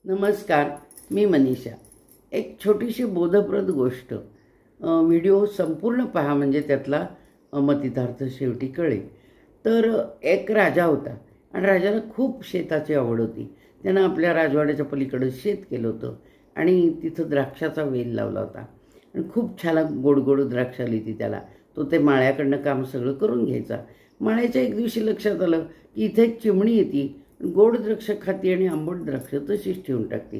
नमस्कार. मी मनीषा. एक छोटीशी बोधप्रद गोष्ट व्हिडिओ संपूर्ण पहा म्हणजे त्यातला मतितार्थ शेवटी कळेल. तर एक राजा होता आणि राजाला खूप शेताची आवड होती. त्यानं आपल्या राजवाड्याच्या पलीकडं शेत केलं होतं आणि तिथं द्राक्षाचा वेल लावला होता आणि खूप छान गोड गोड द्राक्ष आली ती त्याला. तो ते माळ्याकडनं काम सगळं करून घ्यायचा. माळ्याच्या एक दिवशी लक्षात आलं की इथे एक चिमणी येते, गोड द्राक्ष खाते आणि आंबट द्राक्ष तशीच ठेवून टाकते.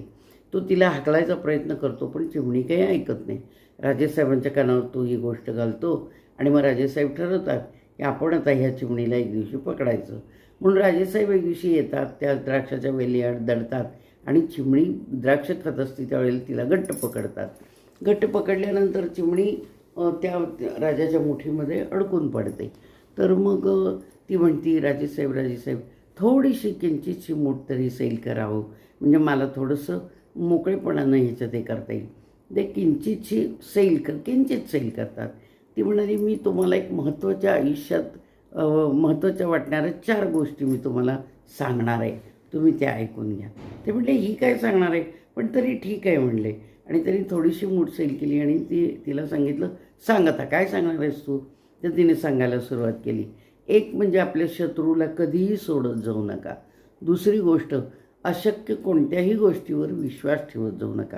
तो तिला हाकलायचा प्रयत्न करतो पण चिमणी काही ऐकत नाही. राजेसाहेबांच्या कानावर तो ही गोष्ट घालतो आणि मग राजेसाहेब ठरवतात की आपण आता ह्या चिमणीला एक दिवशी पकडायचं. म्हणून राजेसाहेब एक दिवशी येतात, त्या द्राक्षाच्या वेलीआड दडतात आणि चिमणी द्राक्ष खात असते त्यावेळेला तिला घट्ट पकडतात. घट्ट पकडल्यानंतर चिमणी त्या राजाच्या मुठीमध्ये अडकून पडते. तर मग ती म्हणती, राजेसाहेब राजेसाहेब थोडीशी किंचितशी मूठ तरी सैल करावं, म्हणजे मला थोडंसं मोकळेपणानं ह्याच्यात हे करता येईल. ते किंचितशी किंचित सैल करतात. ती म्हणाली, मी तुम्हाला एक महत्त्वाच्या आयुष्यात महत्त्वाच्या वाटणाऱ्या 4 गोष्टी मी तुम्हाला सांगणार आहे, तुम्ही त्या ऐकून घ्या. ते म्हणले, ही काय सांगणार आहे? पण तरी ठीक आहे म्हणले. आणि त्यांनी थोडीशी मूठ सैल केली आणि तिला सांगितलं, सांग आता काय सांगणार आहेस तू? तर तिने सांगायला सुरुवात केली. एक म्हणजे आपल्या शत्रूला कधीही सोडत जाऊ नका. दुसरी गोष्ट, अशक्य कोणत्याही गोष्टीवर विश्वास ठेवत जाऊ नका.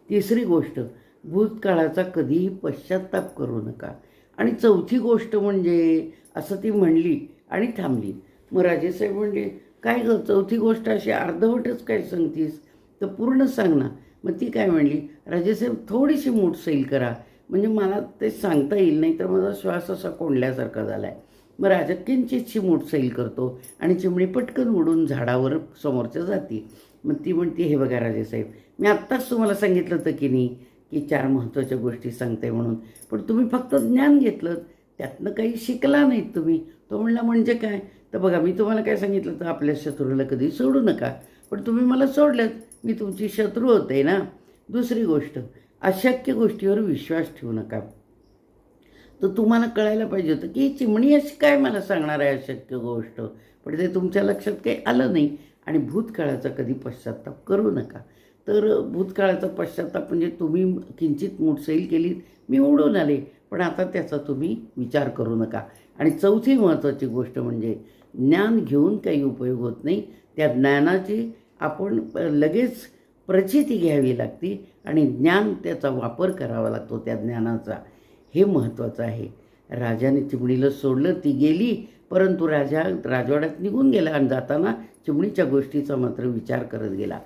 तिसरी गोष्ट, भूतकाळाचा कधीही पश्चात्ताप करू नका. आणि चौथी गोष्ट म्हणजे, असं ती म्हणली आणि थांबली. मग राजेसाहेब म्हणले, काय गं चौथी गोष्ट अशी अर्धवटच काय सांगतीस? तर पूर्ण सांग ना. मग ती काय म्हणली, राजेसाहेब थोडीशी मूठ सैल करा, म्हणजे मला ते सांगता येईल, नाही तर माझा श्वास असा कोंडल्यासारखा झाला आहे. मग राजा किंचितशी मूठ सैल करतो आणि चिमणी पटकन उडून झाडावर समोरच्या जाती. मग ती म्हणते, हे बघा राजेसाहेब, मी आत्ताच तुम्हाला सांगितलं होतं की नाही की 4 महत्त्वाच्या गोष्टी सांगते म्हणून, पण तुम्ही फक्त ज्ञान घेतलं, त्यातनं काही शिकला नाहीत तुम्ही. तो म्हणला, म्हणजे काय? तर बघा, मी तुम्हाला काय सांगितलं, तर आपल्या शत्रूला कधी सोडू नका, पण तुम्ही मला सोडलं, मी तुमची शत्रू होते ना. दुसरी गोष्ट, अशक्य गोष्टीवर विश्वास ठेवू नका. तर तुम्हाला कळायला पाहिजे होतं की ही चिमणी अशी काय मला सांगणार आहे अशक्य गोष्ट, पण ते तुमच्या लक्षात काही आलं नाही. आणि भूतकाळाचा कधी पश्चात्ताप करू नका. तर भूतकाळाचा पश्चात्ताप म्हणजे तुम्ही किंचित मूठसैल केली, मी उडून आले, पण आता त्याचा तुम्ही विचार करू नका. आणि चौथी महत्त्वाची गोष्ट म्हणजे, ज्ञान घेऊन काही उपयोग होत नाही, त्या ज्ञानाची आपण लगेच प्रचिती घ्यावी लागते आणि ज्ञान त्याचा वापर करावा लागतो त्या ज्ञानाचा. हे महत्त्वाचं आहे. राजाने चिमणीला सोडलं, ती गेली, परंतु राजा राजवाड्यात निघून गेला आणि जाताना चिमणीच्या गोष्टीचा मात्र विचार करत गेला.